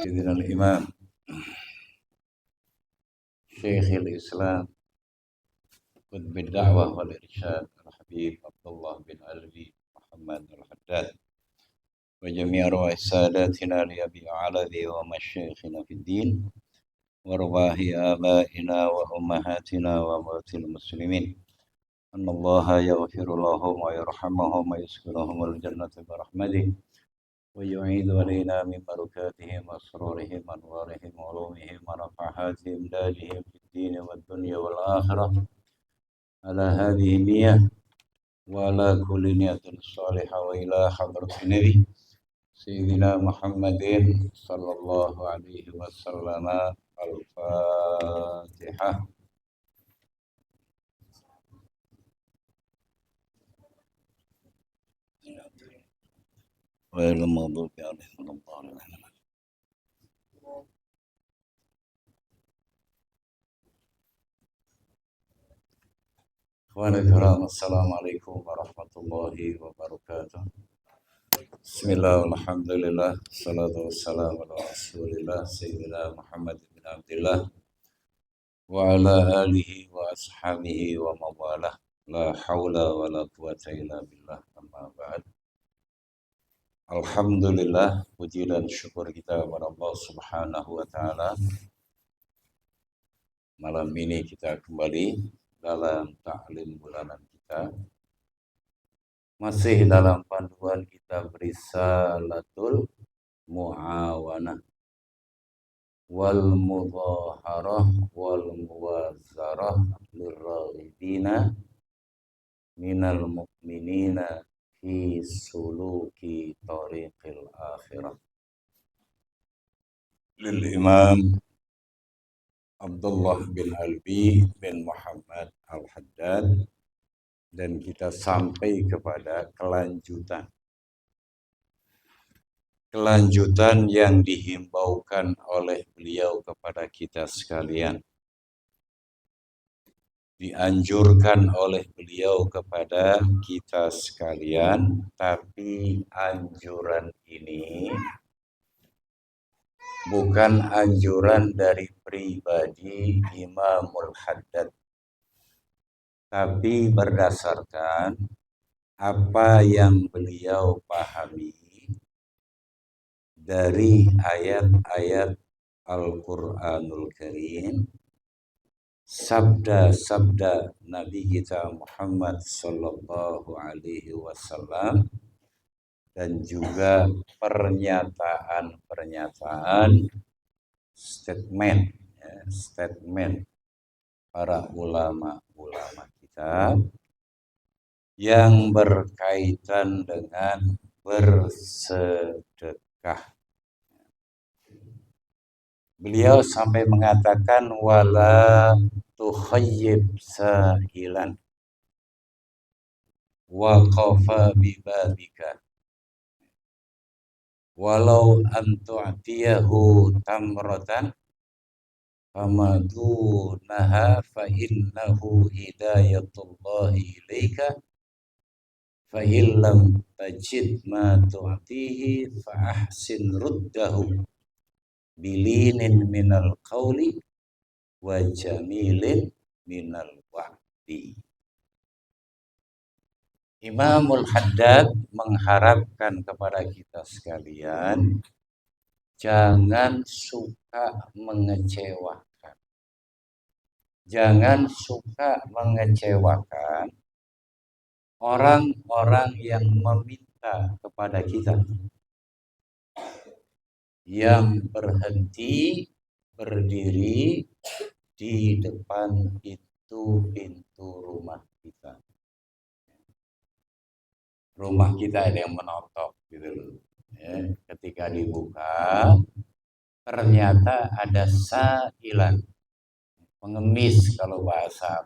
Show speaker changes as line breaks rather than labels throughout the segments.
سيدنا الإمام شيخ الإسلام قطب الدعوة والإرشاد الحبيب عبد الله بن علي محمد الحداد وجميع أرواح ساداتنا لأبي علوي ومشايخنا في الدين وأرواح آبائنا وأمهاتنا وأموات المسلمين أن الله يغفر لهم ويرحمهم ويسكنهم الجنة برحمته ويعيد علينا من بركاتهم وسرورهم وأنوارهم وعلومهم ونفحات إمدادهم في الدين والدنيا والآخرة على هذه النية وعلى كل نية صالحة وإلى حضرة النبي سيدنا محمد صلى الله عليه وسلم. الفاتحة. غير المغضوب عليهم ولا الضالين. Ikhwan kiram, assalamualaikum warahmatullahi wabarakatuh. Bismillah, alhamdulillah, salatu wassalamu ala rasulillah sayyidina Muhammad bin Abdullah wa ala alihi wa ashabihi wa mawalah. La hawla wa la quwata illa billah, amma ba'd. Alhamdulillah, puji dan syukur kita kepada Allah subhanahu wa ta'ala. Malam ini kita kembali dalam ta'lim bulanan kita, masih dalam panduan kitab Risalatul Mu'awanah wal Mudhaharah wal Muwazzarah lirraghibina minal mu'minina fi suluki tariqil akhirah lil Imam Abdullah bin Alwi bin Muhammad Al-Haddad, dan kita sampai kepada kelanjutan yang dihimbaukan oleh beliau kepada kita sekalian, dianjurkan oleh beliau kepada kita sekalian, tapi anjuran ini bukan anjuran dari pribadi Imamul Haddad, tapi berdasarkan apa yang beliau pahami dari ayat-ayat Al-Quranul Karim, sabda-sabda Nabi kita Muhammad sallallahu alaihi wasallam, dan juga pernyataan statement para ulama kita yang berkaitan dengan bersedekah. Beliau sampai mengatakan wala tukhayyib sahilan wa qafa bibabika walau antu'tiyahu tamratan famadunaha fa innahu hidayatullahi ilaika fa illam tajid ma tu'tihi fa ahsin ruddahu bilinin minal qawli wa jamilin minal wa'di. Imamul Haddad mengharapkan kepada kita sekalian jangan suka mengecewakan. Jangan suka mengecewakan orang-orang yang meminta kepada kita, yang berdiri di depan pintu rumah kita. Rumah kita ada yang menotok gitu loh. Ya, ketika dibuka ternyata ada sa'ilan, pengemis kalau bahasa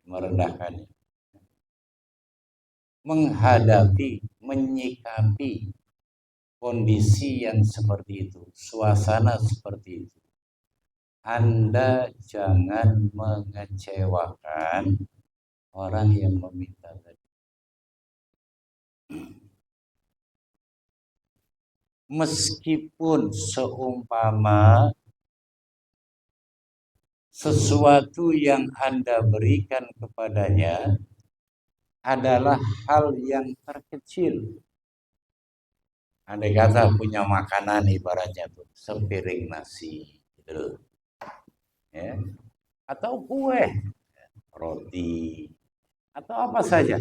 merendahkannya, menyikapi kondisi yang seperti itu, suasana seperti itu. Anda jangan mengecewakan orang yang meminta tadi. meskipun seumpama sesuatu yang Anda berikan kepadanya adalah hal yang terkecil. Andai kata punya makanan ibaratnya tuh sepiring nasi gitu, ya, atau kue, roti, atau apa saja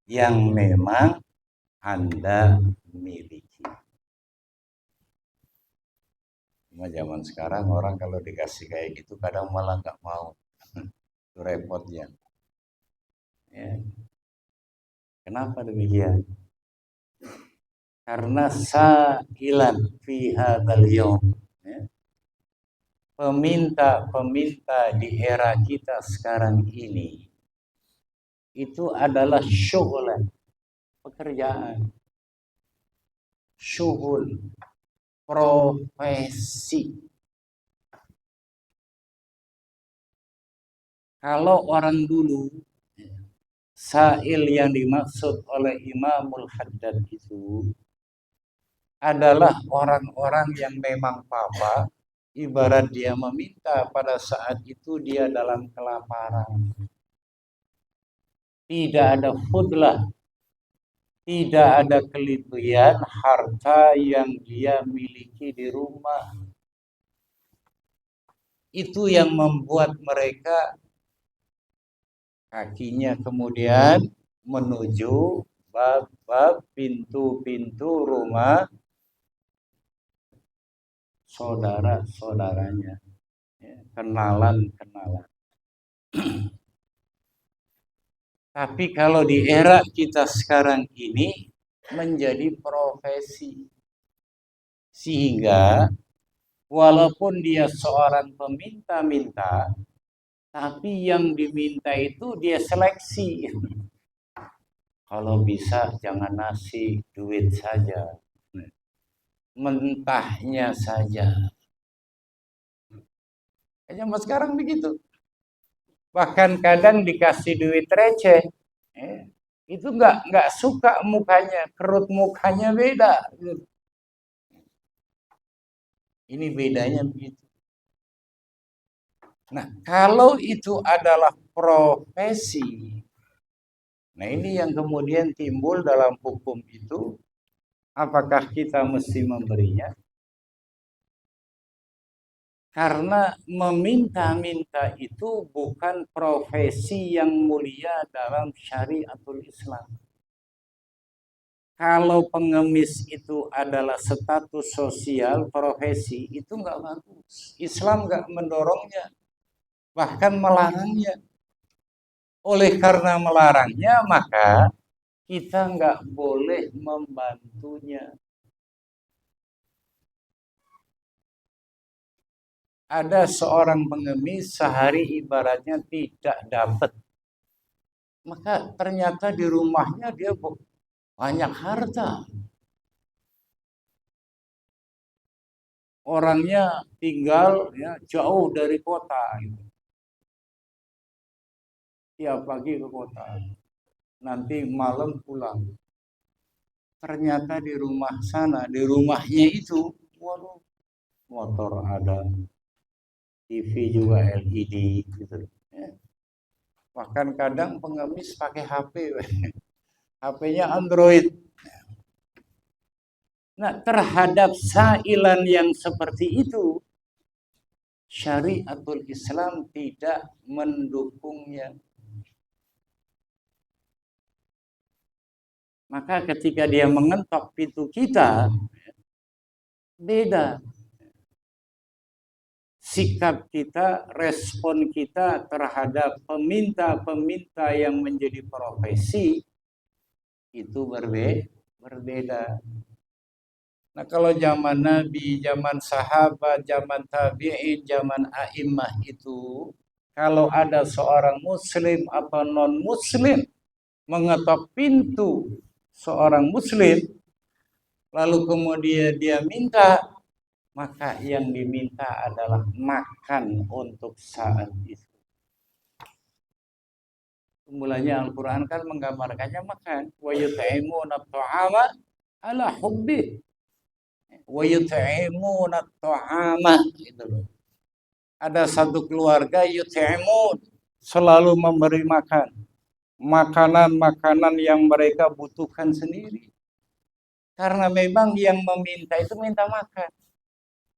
yang memang Anda miliki. Cuma zaman sekarang orang kalau dikasih kayak gitu kadang malah nggak mau. Itu repotnya. Ya. Kenapa demikian? Karena sa'ilan fi hadzal yaum. Ya. Peminta-peminta di era kita sekarang ini itu adalah syughlan, pekerjaan, syughul, profesi. Kalau orang dulu, sa'il yang dimaksud oleh Imamul Haddad itu adalah orang-orang yang memang papa, ibarat dia meminta pada saat itu dia dalam kelaparan. Tidak ada fudlah, tidak ada kelebihan harta yang dia miliki di rumah. Itu yang membuat mereka kakinya kemudian menuju bab-bab pintu-pintu rumah saudara-saudaranya, ya, kenalan-kenalan. Tapi kalau di era kita sekarang ini menjadi profesi. Sehingga walaupun dia seorang peminta-minta, tapi yang diminta itu dia seleksi. Kalau bisa jangan nasi, duit saja. Mentahnya saja. Zaman sekarang begitu. Bahkan kadang dikasih duit receh, itu nggak suka mukanya, kerut mukanya beda. Ini bedanya begitu. Nah, kalau itu adalah profesi, nah ini yang kemudian timbul dalam hukum itu, apakah kita mesti memberinya? Karena meminta-minta itu bukan profesi yang mulia dalam syariatul Islam. Kalau pengemis itu adalah status sosial, profesi, itu nggak bagus. Islam nggak mendorongnya, bahkan melarangnya. Oleh karena melarangnya, maka kita nggak boleh membantunya. Ada seorang pengemis sehari ibaratnya tidak dapat, maka ternyata di rumahnya dia banyak harta. Orangnya tinggal ya, jauh dari kota. Tiap pagi ke kota, nanti malam pulang. Ternyata di rumah sana, di rumahnya itu, waduh, motor ada, TV juga LED gitu. Bahkan kadang pengemis pakai HP, HP-nya Android. Nah, terhadap sailan yang seperti itu, syariatul Islam tidak mendukungnya. Maka ketika dia mengetok pintu kita, beda. Sikap kita, respon kita terhadap peminta-peminta yang menjadi profesi itu berbeda. Nah, kalau zaman Nabi, zaman sahabat, zaman tabi'in, zaman a'immah itu, kalau ada seorang muslim atau non-muslim mengetok pintu seorang muslim, lalu kemudian dia minta, maka yang diminta adalah makan untuk saat itu. Mulanya Al-Quran kan menggambarkannya makan. Wa yut'imuna ta'ama ala hubbi. Wa yut'imuna ta'ama, gitu loh. Ada satu keluarga yut'imun, selalu memberi makan makanan-makanan yang mereka butuhkan sendiri. Karena memang yang meminta itu minta makan.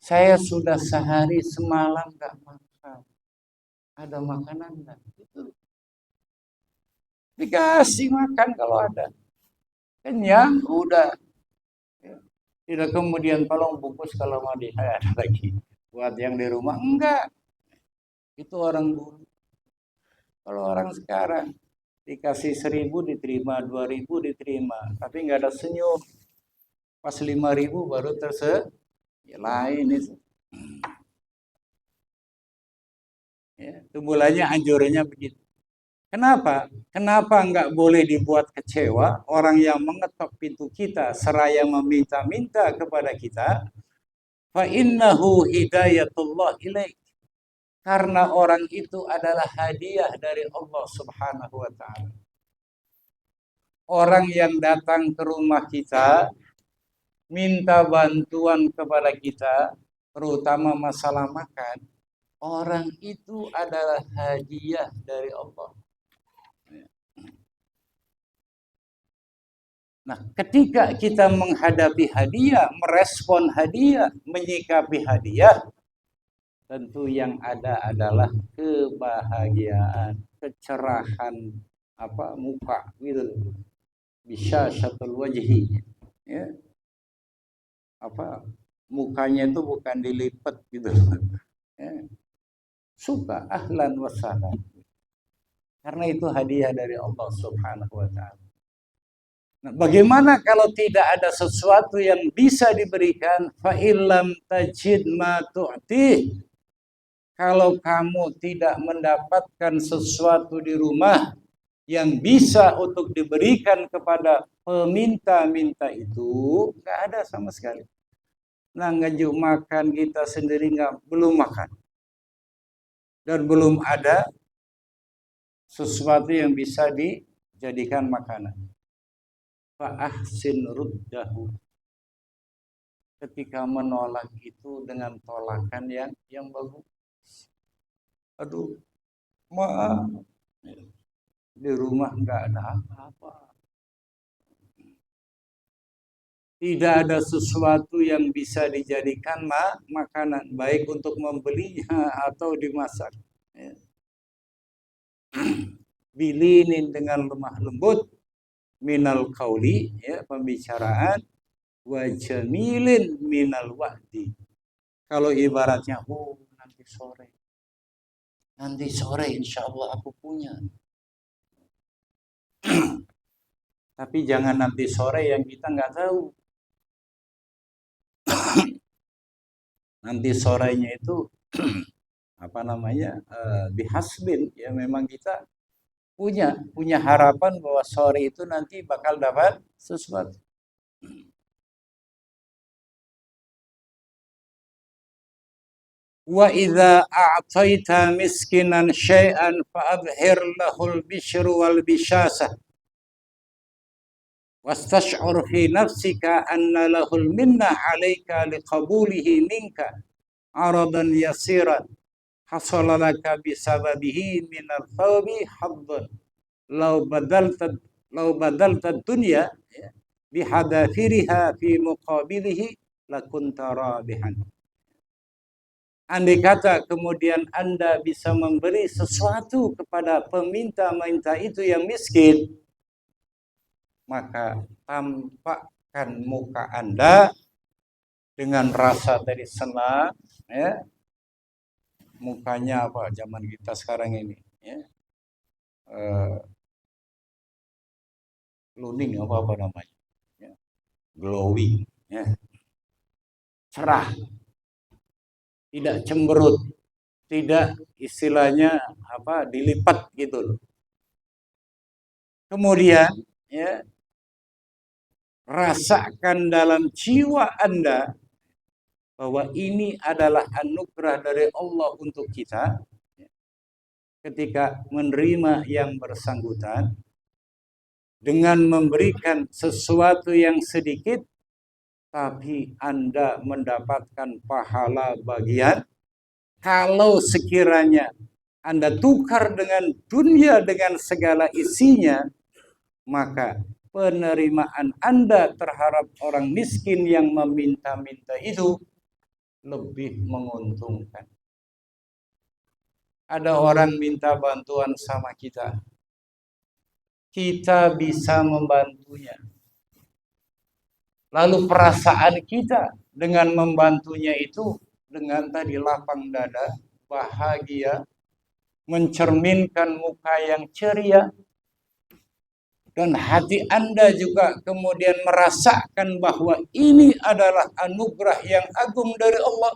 Saya sudah sehari semalam nggak makan. Ada makanan nggak? Itu dikasih makan kalau ada. Kenyang, udah. Tidak kemudian tolong bungkus kalau mau ada lagi. Buat yang di rumah, enggak. Itu orang dulu. Kalau orang sekarang, dikasih 1.000 diterima, 2.000 diterima. Tapi nggak ada senyum. Pas 5.000 baru ya lain itu. Ya, itu mulanya anjurannya begitu. Kenapa? Kenapa nggak boleh dibuat kecewa orang yang mengetok pintu kita seraya meminta-minta kepada kita? Fa innahu hidayatullah ilaik. Karena orang itu adalah hadiah dari Allah Subhanahu wa taala. Orang yang datang ke rumah kita minta bantuan kepada kita, terutama masalah makan, orang itu adalah hadiah dari Allah. Nah, ketika kita menghadapi hadiah, merespon hadiah, menyikapi hadiah, tentu yang ada adalah kebahagiaan, kecerahan muka gitu. Bisa syatul wajhi. Ya. Mukanya itu bukan dilipat gitu. Ya. Suka ahlan wa sahlan. Karena itu hadiah dari Allah Subhanahu wa taala. Nah, bagaimana kalau tidak ada sesuatu yang bisa diberikan? Fa illam tajid ma tu'ti. Kalau kamu tidak mendapatkan sesuatu di rumah yang bisa untuk diberikan kepada peminta-minta itu, nggak ada sama sekali. Nah, ngejuk makan kita sendiri belum makan. Dan belum ada sesuatu yang bisa dijadikan makanan. Fa'ahsin ruddahu. Ketika menolak itu dengan tolakan yang bagus. Aduh, maaf, di rumah nggak ada apa-apa. Tidak ada sesuatu yang bisa dijadikan makanan, baik untuk membelinya atau dimasak. Bilinin dengan lemah lembut, minal qauli, ya, pembicaraan, wa jamilin minal wa'di. Kalau ibaratnya, nanti sore insya Allah aku punya. Tapi jangan nanti sore yang kita nggak tahu. Nanti sorenya itu bihasbin, ya memang kita punya harapan bahwa sore itu nanti bakal dapat sesuatu. Wa idza a'taita miskinan syai'an fa'adhhir lahul bishru wal bishasah wastash'ur fi nafsika anna lahul minna 'alaika liqabulihi minka 'aradan yasiran hasala laka bisababihi minal thawbi haddun law badalta dunya bihadafiriha fi muqabilihi lakunta rabihan. Andai kata kemudian Anda bisa memberi sesuatu kepada peminta-minta itu yang miskin, maka tampakkan muka Anda dengan rasa dari senang, ya. Mukanya zaman kita sekarang ini, ya. Luning apa namanya, ya. Glowing, ya. Cerah, tidak cemberut, tidak istilahnya dilipat gitu loh. Kemudian, ya, rasakan dalam jiwa Anda bahwa ini adalah anugerah dari Allah untuk kita. Ketika menerima yang bersangkutan dengan memberikan sesuatu yang sedikit, tapi Anda mendapatkan pahala bagian. Kalau sekiranya Anda tukar dengan dunia dengan segala isinya, maka penerimaan Anda terhadap orang miskin yang meminta-minta itu lebih menguntungkan. Ada orang minta bantuan sama kita, kita bisa membantunya. Lalu perasaan kita dengan membantunya itu dengan tadi lapang dada, bahagia, mencerminkan muka yang ceria, dan hati Anda juga kemudian merasakan bahwa ini adalah anugerah yang agung dari Allah.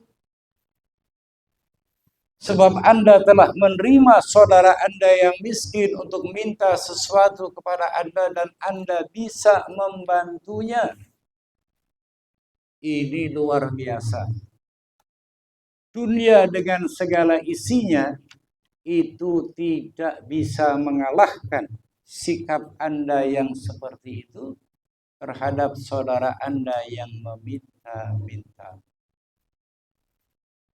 Sebab Anda telah menerima saudara Anda yang miskin untuk minta sesuatu kepada Anda dan Anda bisa membantunya. Ini luar biasa. Dunia dengan segala isinya itu tidak bisa mengalahkan sikap Anda yang seperti itu terhadap saudara Anda yang meminta-minta.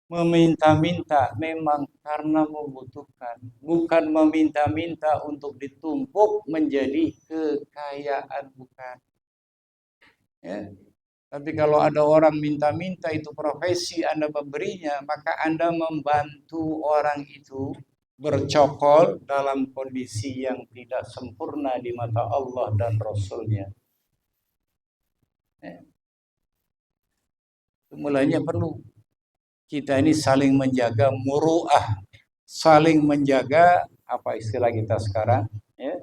Meminta-minta memang karena membutuhkan, bukan meminta-minta untuk ditumpuk menjadi kekayaan, bukan. Ya. Tapi kalau ada orang minta-minta itu profesi Anda memberinya, maka Anda membantu orang itu bercokol dalam kondisi yang tidak sempurna di mata Allah dan Rasulnya. Ya. Mulanya perlu kita ini saling menjaga muru'ah, saling menjaga apa istilah kita sekarang, ya,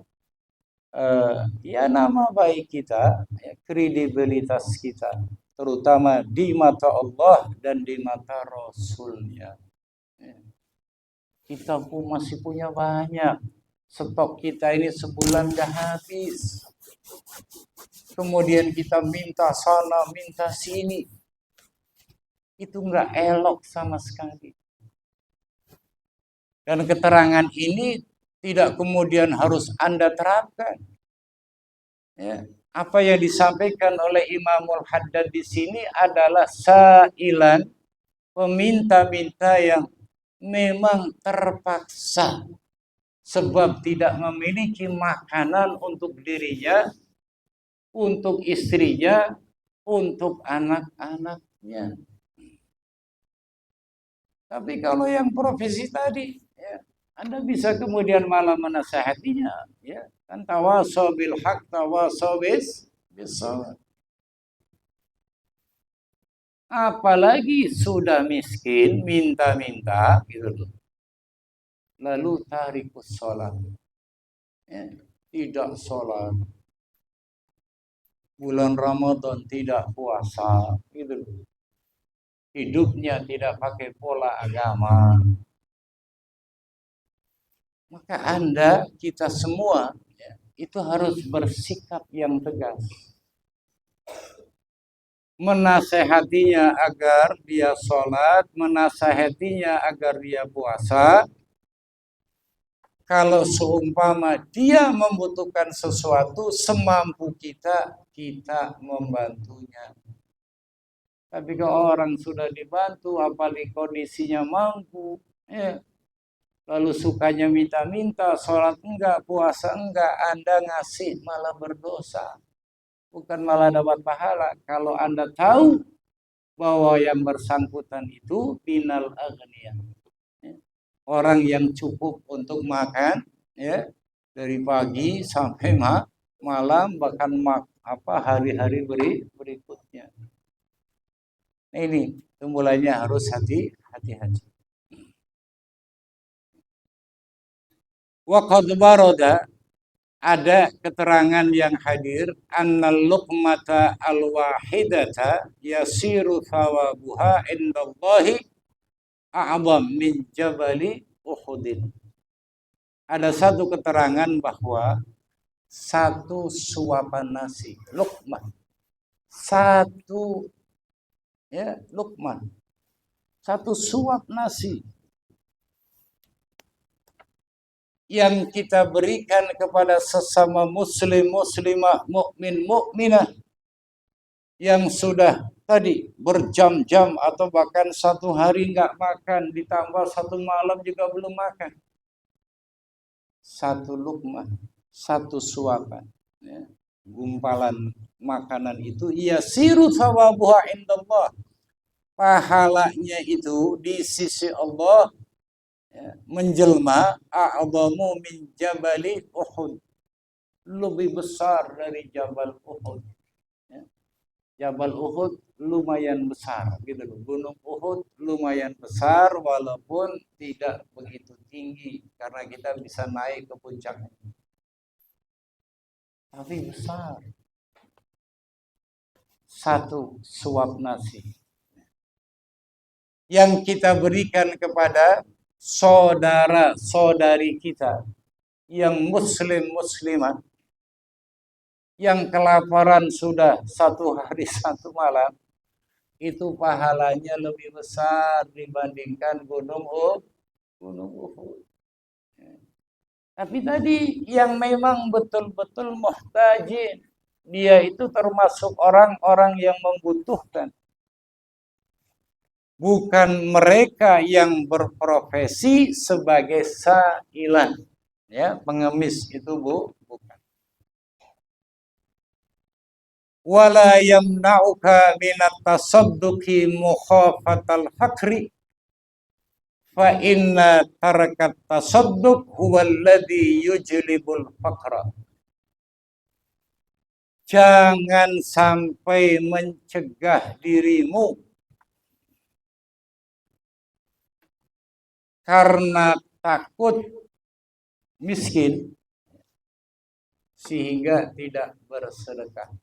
ya nama baik kita, ya, kredibilitas kita, terutama di mata Allah dan di mata Rasulnya. Ya. Kita pun masih punya banyak, stok kita ini sebulan dah habis. Kemudian kita minta sana, minta sini. Itu enggak elok sama sekali. Dan keterangan ini tidak kemudian harus Anda terapkan. Ya. Apa yang disampaikan oleh Imamul Haddad di sini adalah sailan, peminta-minta yang memang terpaksa sebab tidak memiliki makanan untuk dirinya, untuk istrinya, untuk anak-anaknya. Tapi kalau yang profesi tadi, ya, Anda bisa kemudian malah menasihatinya, ya, kan tawasau bil haq, tawasau bis sabr. Apalagi sudah miskin, minta-minta gitu loh. Lalu tarikus sholat, ya, tidak sholat. Bulan Ramadan tidak puasa, gitu loh. Hidupnya tidak pakai pola agama. Maka Anda, kita semua, ya, itu harus bersikap yang tegas. Menasehatinya agar dia sholat, menasehatinya agar dia puasa. Kalau seumpama dia membutuhkan sesuatu, semampu kita, kita membantunya. Tapi kalau orang sudah dibantu, apalagi kondisinya mampu, ya, lalu sukanya minta-minta, sholat enggak, puasa enggak, Anda ngasih malah berdosa. Bukan malah dapat pahala. Kalau Anda tahu bahwa yang bersangkutan itu minal aghniyah, ya, orang yang cukup untuk makan, ya, dari pagi sampai malam, bahkan hari-hari berikutnya. Ini mulainya harus hati-hati. Wa qad barada, ada keterangan yang hadir, annal luqmata al-wahidata yasiru thawabuha indallahi a'zam min jabali Uhudin. Ada satu keterangan bahwa satu suapan nasi, luqmah, satu, ya, luqmah, satu suap nasi yang kita berikan kepada sesama muslim, muslimah, mukmin, mukminah, yang sudah tadi berjam-jam atau bahkan satu hari nggak makan, ditambah satu malam juga belum makan. Satu lukmah, satu suapan, ya, gumpalan makanan itu yasiru thawabuha indallah. Pahalanya itu di sisi Allah, ya, menjelma a'zamu min jabali Uhud. Lebih besar dari Jabal Uhud. Ya. Jabal Uhud lumayan besar gitu loh. Gunung Uhud lumayan besar walaupun tidak begitu tinggi karena kita bisa naik ke puncaknya. Tapi besar. Satu suap nasi yang kita berikan kepada saudara-saudari kita yang muslim-muslimat yang kelaparan sudah satu hari satu malam, itu pahalanya lebih besar dibandingkan Gunung Uhud. Tapi tadi yang memang betul-betul muhtajin, dia itu termasuk orang-orang yang membutuhkan. Bukan mereka yang berprofesi sebagai sa'ilan, ya, pengemis itu bukan. Wala yamna'uka minat tasadduqi mukhafatal fakri fa inna tarakat tasadduq huwallazi yujlibul faqra. Jangan sampai mencegah dirimu karena takut miskin sehingga tidak bersedekah.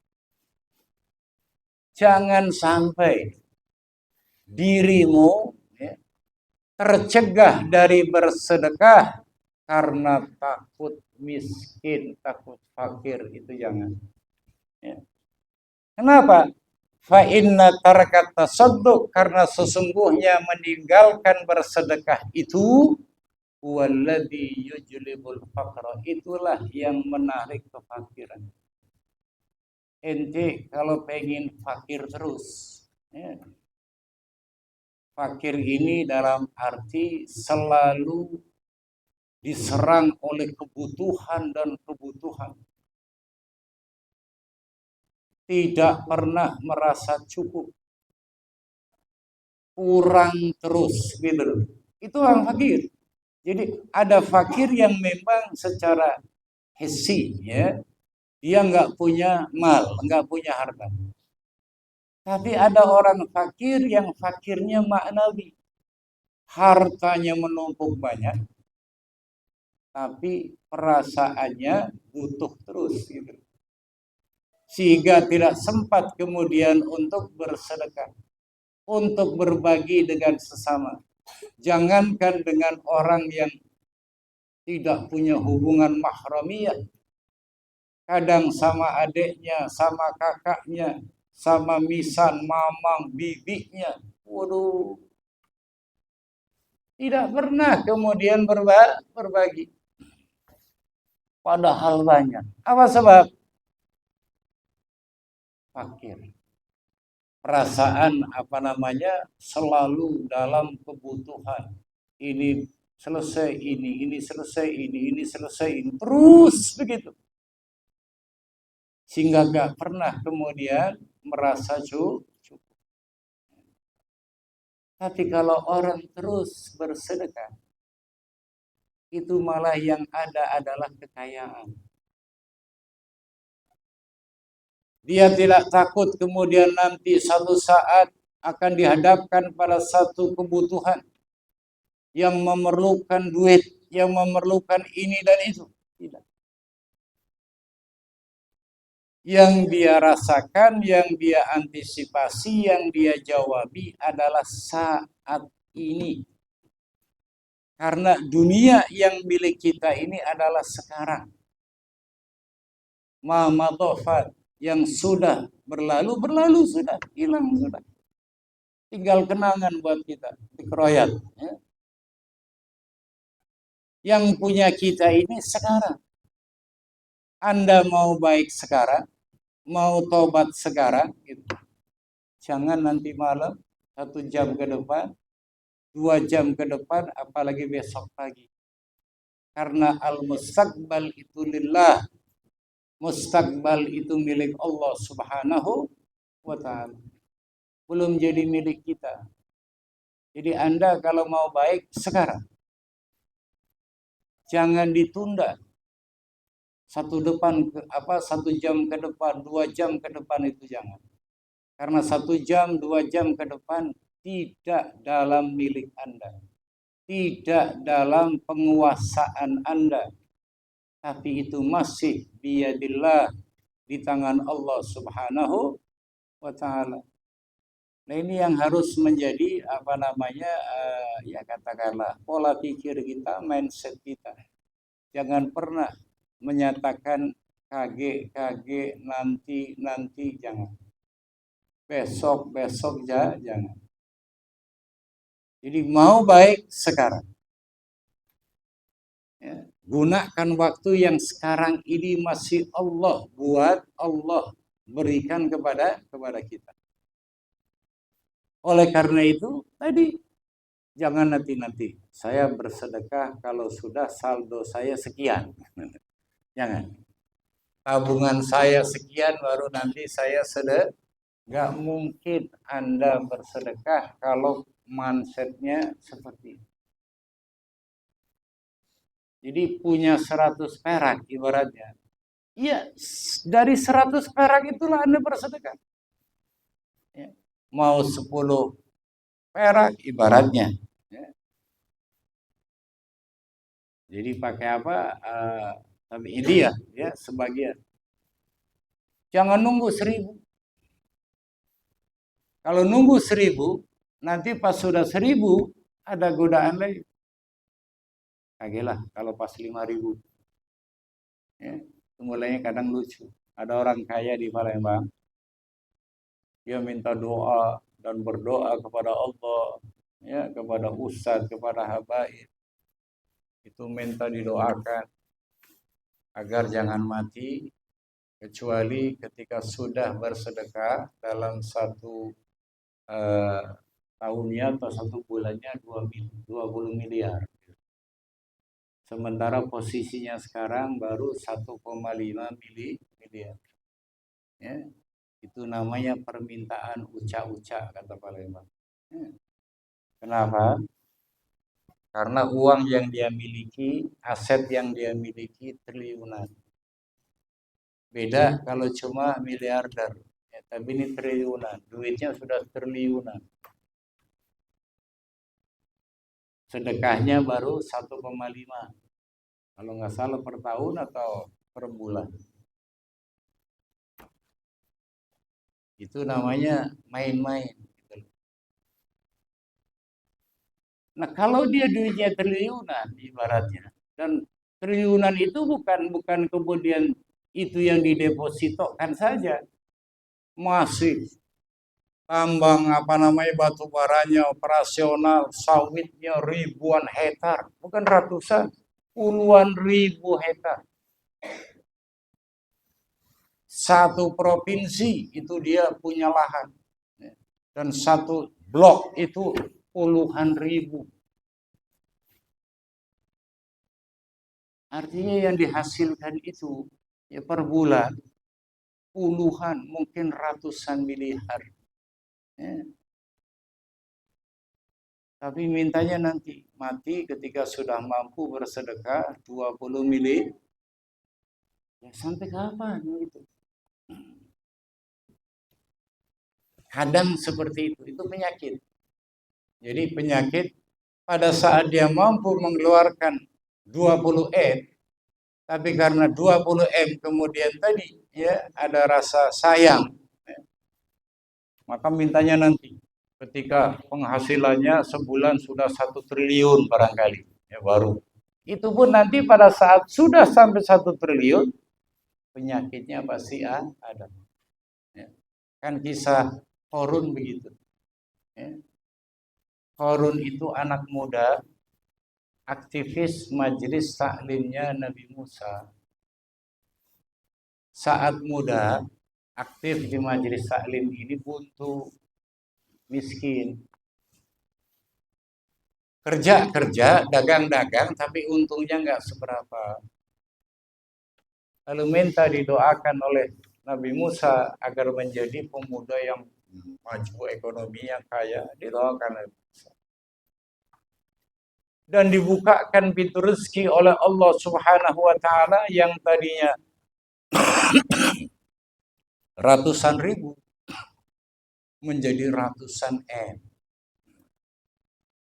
Jangan sampai dirimu, ya, tercegah dari bersedekah karena takut miskin, takut fakir, itu jangan. Ya. Kenapa? Fa inna tarakat tasadduq, karena sesungguhnya meninggalkan bersedekah itu huwallazi yujlibul faqra, itulah yang menarik kefakiran. Ente kalau pengen fakir terus, ya. Fakir ini dalam arti selalu diserang oleh kebutuhan dan kebutuhan. Tidak pernah merasa cukup. Kurang terus, gitu. Itu orang fakir. Jadi ada fakir yang memang secara hissi, ya, dia nggak punya mal, nggak punya harta. Tapi ada orang fakir yang fakirnya maknawi. Hartanya menumpuk banyak, tapi perasaannya butuh terus, gitu. Sehingga tidak sempat kemudian untuk bersedekah, untuk berbagi dengan sesama. Jangankan dengan orang yang tidak punya hubungan mahramiyah, kadang sama adiknya, sama kakaknya, sama misan, mamang, bibinya, waduh, tidak pernah kemudian berbagi. Padahal banyak. Apa sebab? Fakir. Perasaan selalu dalam kebutuhan. Ini selesai, ini selesai, ini selesai, ini terus begitu. Sehingga gak pernah kemudian merasa cukup. Tapi kalau orang terus bersedekah, itu malah yang ada adalah kekayaan. Dia tidak takut kemudian nanti satu saat akan dihadapkan pada satu kebutuhan yang memerlukan duit, yang memerlukan ini dan itu. Tidak. Yang dia rasakan, yang dia antisipasi, yang dia jawabi adalah saat ini. Karena dunia yang milik kita ini adalah sekarang. Ma madhafat, yang sudah berlalu sudah, hilang sudah. Tinggal kenangan buat kita, dikeroyok. Ya. Yang punya kita ini sekarang. Anda mau baik sekarang, mau tobat sekarang, gitu. Jangan nanti malam, 1 jam ke depan, 2 jam ke depan, apalagi besok pagi. Karena al-mustaqbal itu lillah. Mustaqbal itu milik Allah Subhanahu wa ta'ala. Belum jadi milik kita. Jadi Anda kalau mau baik sekarang. Jangan ditunda. 1 jam ke depan, 2 jam ke depan itu jangan. Karena 1 jam, 2 jam ke depan tidak dalam milik Anda. Tidak dalam penguasaan Anda. Tapi itu masih biyadillah, di tangan Allah Subhanahu wa ta'ala. Nah, ini yang harus menjadi ya katakanlah pola pikir kita, mindset kita. Jangan pernah menyatakan KG, nanti, jangan. Besok, jangan. Jadi mau baik sekarang. Ya, gunakan waktu yang sekarang ini masih Allah buat, Allah berikan kepada kita. Oleh karena itu tadi, jangan nanti. Saya bersedekah kalau sudah saldo saya sekian. Jangan. Tabungan saya sekian baru nanti saya sedekah. Gak mungkin Anda bersedekah kalau mindsetnya seperti itu. Jadi punya 100 perak ibaratnya. Iya, dari 100 perak itulah Anda bersedekah. Ya. Mau 10 perak ibaratnya. Ya. Jadi pakai apa? Tapi ini ya sebagian. Jangan nunggu 1000. Kalau nunggu 1000, nanti pas sudah 1000 ada godaan lagi. Kagelah kalau pas 5000. Ya, mulainya kadang lucu. Ada orang kaya di Palembang. Dia minta doa dan berdoa kepada Allah, ya, kepada ustadz, kepada habaib. Itu minta didoakan agar jangan mati kecuali ketika sudah bersedekah dalam 1 tahunnya atau 1 bulannya 20 miliar. Sementara posisinya sekarang baru 1,5 miliar. Ya, itu namanya permintaan ucak-ucak kata Palembang. Ya. Kenapa? Karena uang yang dia miliki, aset yang dia miliki triliunan. Beda kalau cuma miliarder. Ya, tapi ini triliunan, duitnya sudah triliunan. Sedekahnya baru 1,5. Kalau nggak salah per tahun atau per bulan. Itu namanya main-main. Nah, kalau dia duitnya triliunan ibaratnya, dan triliunan itu bukan kemudian itu yang didepositokan saja, masih tambang batu baranya operasional, sawitnya ribuan hektar, bukan ratusan, puluhan ribu hektar. Satu provinsi itu dia punya lahan, dan satu blok itu puluhan ribu. Artinya yang dihasilkan itu ya per bulan puluhan, mungkin ratusan miliar. Ya. Tapi mintanya nanti mati ketika sudah mampu bersedekah 20 miliar. Ya sampai kapan gitu? Kadang seperti itu penyakit. Jadi penyakit pada saat dia mampu mengeluarkan 20 M, tapi karena 20 M kemudian tadi ya ada rasa sayang, ya, maka mintanya nanti ketika penghasilannya sebulan sudah 1 triliun barangkali, ya baru. Itu pun nanti pada saat sudah sampai 1 triliun, penyakitnya pasti ada. Ya. Kan kisah Qarun begitu. Ya. Qarun itu anak muda, aktivis majelis taklimnya Nabi Musa. Saat muda, aktif di majelis taklim ini buntu, miskin. Kerja, dagang-dagang, tapi untungnya nggak seberapa. Lalu minta didoakan oleh Nabi Musa agar menjadi pemuda yang maju ekonominya, kaya. Didoakan oleh Musa. Dan dibukakan pintu rezeki oleh Allah Subhanahu wa Ta'ala yang tadinya ratusan ribu menjadi ratusan M.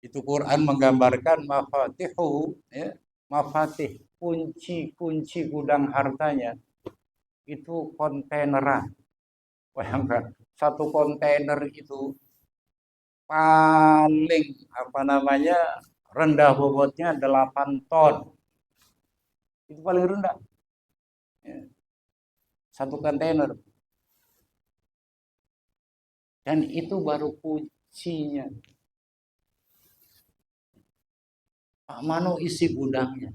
Itu Quran menggambarkan mafatihu, ya, mafatih, kunci-kunci gudang hartanya itu kontaineran. Bayangkan, satu kontainer itu paling rendah bobotnya 8 ton. Itu paling rendah. Ya. Satu kontainer. Dan itu baru kuncinya. Pak Mano isi gudangnya.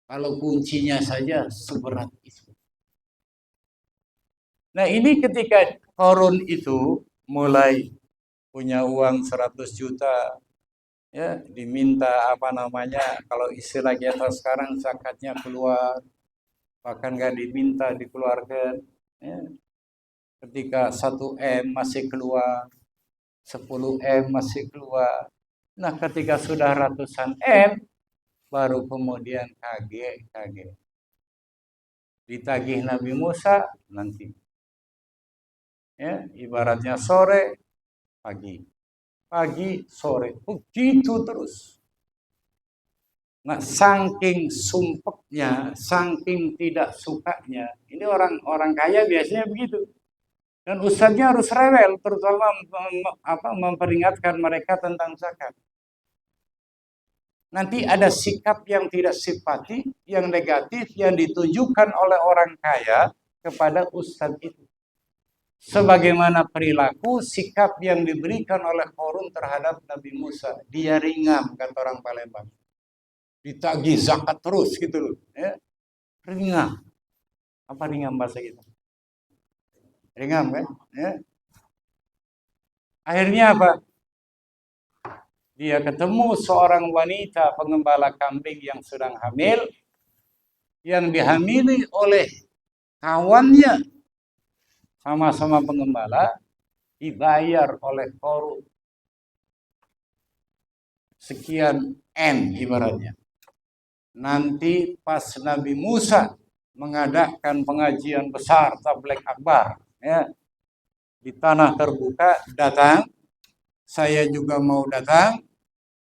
Kalau kuncinya saja seberat itu. Nah ini ketika Qarun itu mulai punya uang 100 juta, ya diminta kalau istilah kita sekarang zakatnya keluar, bahkan nggak diminta dikeluarkan. Ya. Ketika 1 M masih keluar, 10 M masih keluar. Nah ketika sudah ratusan M, baru kemudian kaget. Ditagih Nabi Musa, nanti. Ya, ibaratnya sore, pagi, sore. Begitu terus. Nah, saking sumpeknya, saking tidak sukanya, ini orang kaya biasanya begitu. Dan ustadznya harus rewel, terutama memperingatkan mereka tentang zakat. Nanti ada sikap yang tidak simpati, yang negatif, yang ditunjukkan oleh orang kaya kepada ustadz itu. Sebagaimana perilaku, sikap yang diberikan oleh Qarun terhadap Nabi Musa. Dia ringam, kata orang Palembang. Ditagih zakat terus gitu loh. Ya. Ringam. Apa ringam bahasa kita? Ringam kan? Ya. Akhirnya apa? Dia ketemu seorang wanita pengembala kambing yang sedang hamil, yang dihamili oleh kawannya, sama-sama pengembala, dibayar oleh Qarun sekian M ibaratnya. Nanti pas Nabi Musa mengadakan pengajian besar tabligh akbar, ya, di tanah terbuka, datang, saya juga mau datang,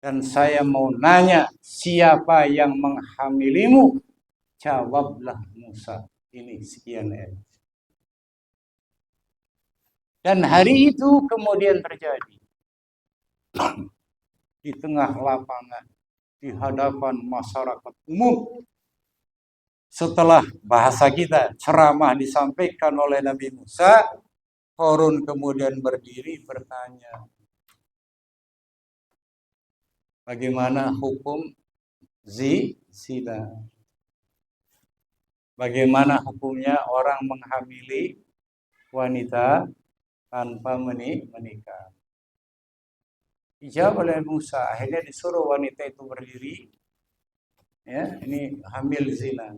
dan saya mau nanya, siapa yang menghamilimu? Jawablah Musa, ini sekian M. Dan hari itu kemudian terjadi. Di tengah lapangan, di hadapan masyarakat umum. Setelah bahasa kita, ceramah disampaikan oleh Nabi Musa, Qarun kemudian berdiri bertanya, bagaimana hukum zina? Bagaimana hukumnya orang menghamili wanita tanpa menikah? Dijawab oleh Musa. Akhirnya disuruh wanita itu berdiri. Ya, ini hamil zina.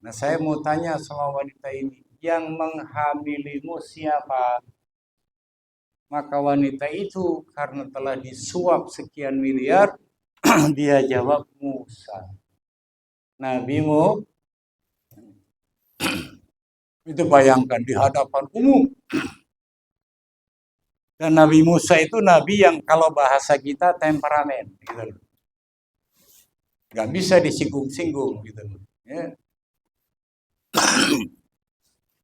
Nah, saya mau tanya sama wanita ini, yang menghamilimu siapa? Maka wanita itu karena telah disuap sekian miliar, dia jawab Musa. Nabimu. Itu bayangkan di hadapan umum. Dan Nabi Musa itu nabi yang kalau bahasa kita temperamen, gitu. Gak bisa disinggung-singgung, gitu. Ya.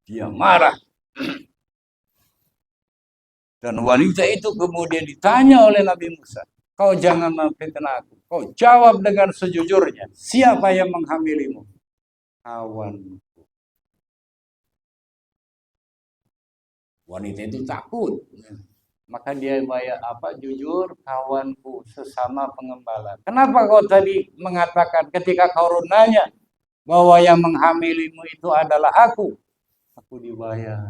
Dia marah. Dan wanita itu kemudian ditanya oleh Nabi Musa, kau jangan memfitnah aku. Kau jawab dengan sejujurnya, siapa yang menghamilimu? Kawan. Wanita itu takut. Maka dia jujur, kawanku sesama pengembala. Kenapa kau tadi mengatakan ketika Qarun nanya bahwa yang menghamilimu itu adalah aku dibayar.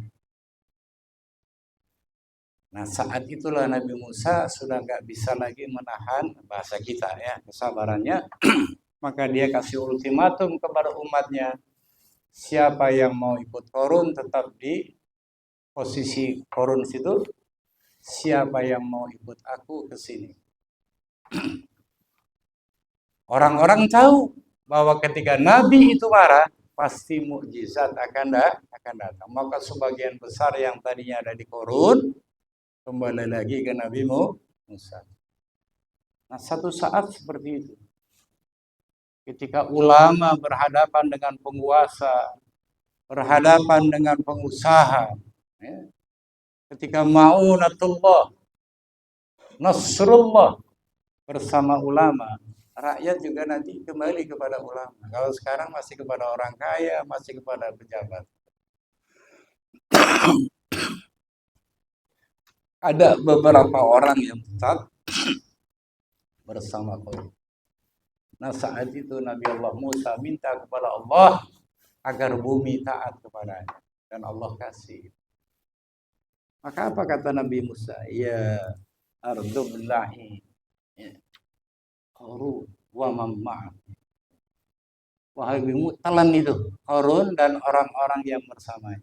Nah, saat itulah Nabi Musa sudah nggak bisa lagi menahan bahasa kita ya, kesabarannya. Maka dia kasih ultimatum kepada umatnya, siapa yang mau ikut Korun tetap di posisi Korun situ, siapa yang mau ikut aku ke sini. Orang-orang tahu bahwa ketika Nabi itu marah, pasti mukjizat akan datang. Maka sebagian besar yang tadinya ada di Korun kembali lagi ke Nabi Musa. Nah, satu saat seperti itu, ketika ulama berhadapan dengan penguasa, berhadapan dengan pengusaha, ya, ketika ma'unatullah, nasrullah bersama ulama, rakyat juga nanti kembali kepada ulama. Kalau sekarang masih kepada orang kaya, masih kepada pejabat. Ada beberapa orang yang tetap bersama Korun. Nah, saat itu Nabi Allah Musa minta kepada Allah agar bumi taat kepadanya, dan Allah kasih. Maka apa kata Nabi Musa? Ya ardublahi Qarun wa man. Wahai bumi, telan itu Qarun dan orang-orang yang bersamanya.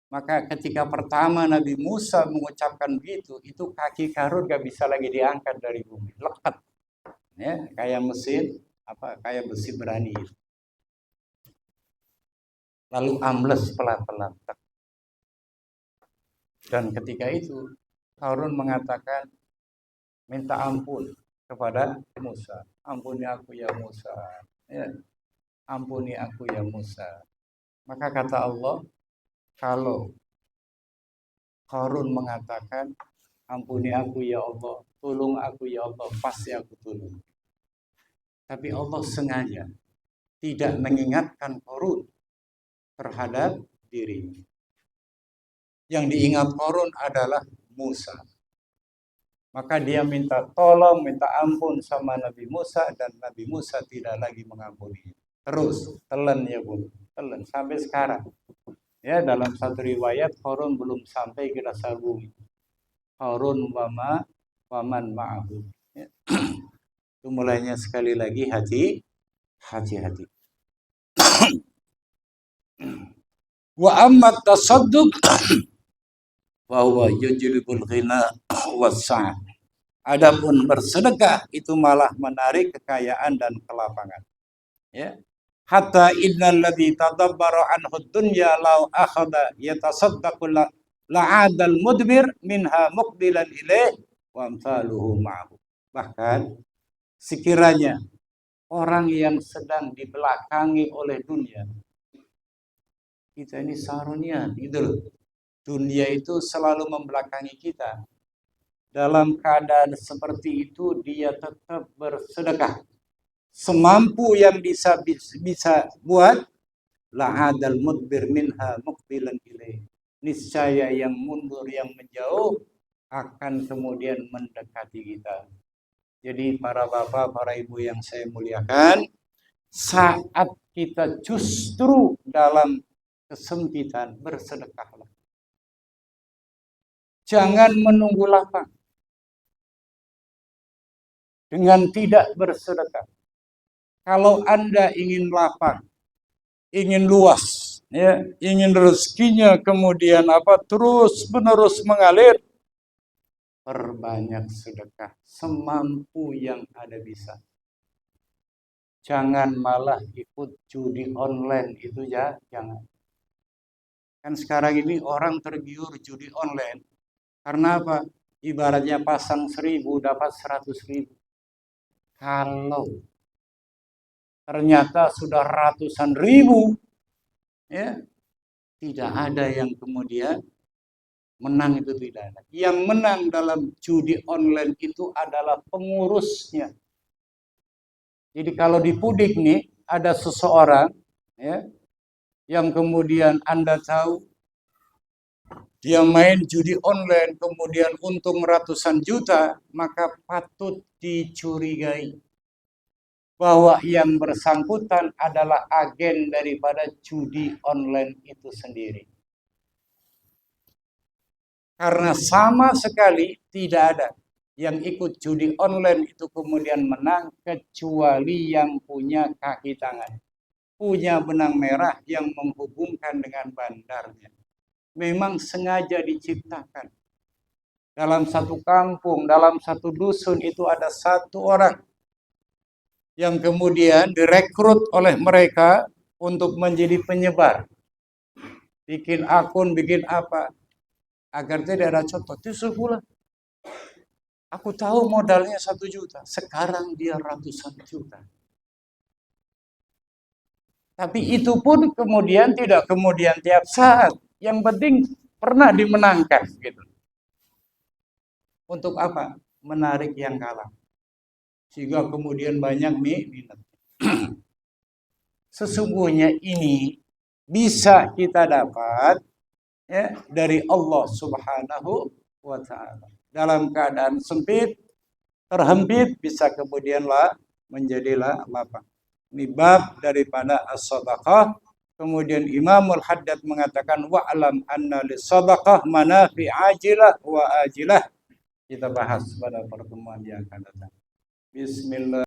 Maka ketika pertama Nabi Musa mengucapkan begitu, itu kaki Qarun gak bisa lagi diangkat dari bumi, lekat, ya, kayak mesin kayak besi berani. Lalu ambles pelan-pelan. Dan ketika itu Harun mengatakan, minta ampun kepada Musa. Ampuni aku ya Musa. Ya. Ampuni aku ya Musa. Maka kata Allah, kalau Harun mengatakan, ampuni aku ya Allah, tolong aku ya Allah, pasti aku tolong. Tapi Allah sengaja tidak mengingatkan Harun terhadap dirinya. Yang diingat Qarun adalah Musa. Maka dia minta tolong, minta ampun sama Nabi Musa, dan Nabi Musa tidak lagi mengampuni. Terus telan ya Bu, telan sampai sekarang. Ya, dalam satu riwayat Qarun belum sampai ke dasar bumi. Qarun waman ma'ahu. Ya. Itu mulainya sekali lagi hati-hati. Wa ammat tasadduq wa huwa yujlibul ghina was-sa'ah. Adapun bersedekah itu malah menarik kekayaan dan kelapangan. Ya. Hatta innal ladzi tadabbara anhu dunya law akhadha yatasaddaqu la'adal mudbir minha muqbilan ilaih wa amsaluhu ma'ahu. Bahkan sekiranya orang yang sedang dibelakangi oleh dunia, kita ini sarunian gitu loh. Dunia itu selalu membelakangi kita. Dalam keadaan seperti itu dia tetap bersedekah semampu yang bisa buat, la'adal mudbir minha muqbilan ilaih. Niscaya yang mundur, yang menjauh akan kemudian mendekati kita. Jadi para bapak, para ibu yang saya muliakan, saat kita justru dalam kesempitan, bersedekahlah. Jangan menunggu lapang. Dengan tidak bersedekah. Kalau Anda ingin lapang, ingin luas, ya, ingin rezekinya kemudian terus-menerus mengalir, perbanyak sedekah semampu yang ada bisa. Jangan malah ikut judi online itu ya, jangan. Kan sekarang ini orang tergiur judi online. Karena apa? Ibaratnya pasang 1.000 dapat 100.000. Kalau ternyata sudah ratusan ribu, ya, tidak ada yang kemudian menang, itu tidak ada. Yang menang dalam judi online itu adalah pengurusnya. Jadi kalau di Pudik nih ada seseorang, ya, yang kemudian Anda tahu dia main judi online kemudian untung ratusan juta, maka patut dicurigai bahwa yang bersangkutan adalah agen daripada judi online itu sendiri. Karena sama sekali tidak ada yang ikut judi online itu kemudian menang kecuali yang punya kaki tangan, punya benang merah yang menghubungkan dengan bandarnya. Memang sengaja diciptakan. Dalam satu kampung, dalam satu dusun itu ada satu orang yang kemudian direkrut oleh mereka untuk menjadi penyebar. Bikin akun, bikin apa. Agar tidak ada contoh. Justru pula, aku tahu modalnya 1 juta. Sekarang dia ratusan juta. Tapi itu pun kemudian tidak kemudian tiap saat. Yang penting pernah dimenangkan. Gitu. Untuk apa? Menarik yang kalah. Sehingga kemudian banyak minat. Sesungguhnya ini bisa kita dapat ya, dari Allah Subhanahu wa Ta'ala. Dalam keadaan sempit, terhempit, bisa kemudianlah menjadilah lapang. Ini bab daripada as-sadaqah. Kemudian Imamul Haddad mengatakan wa'lam anna lis-sadaqah manafi ajilah wa ajilah. Kita bahas pada pertemuan yang akan datang. Bismillah.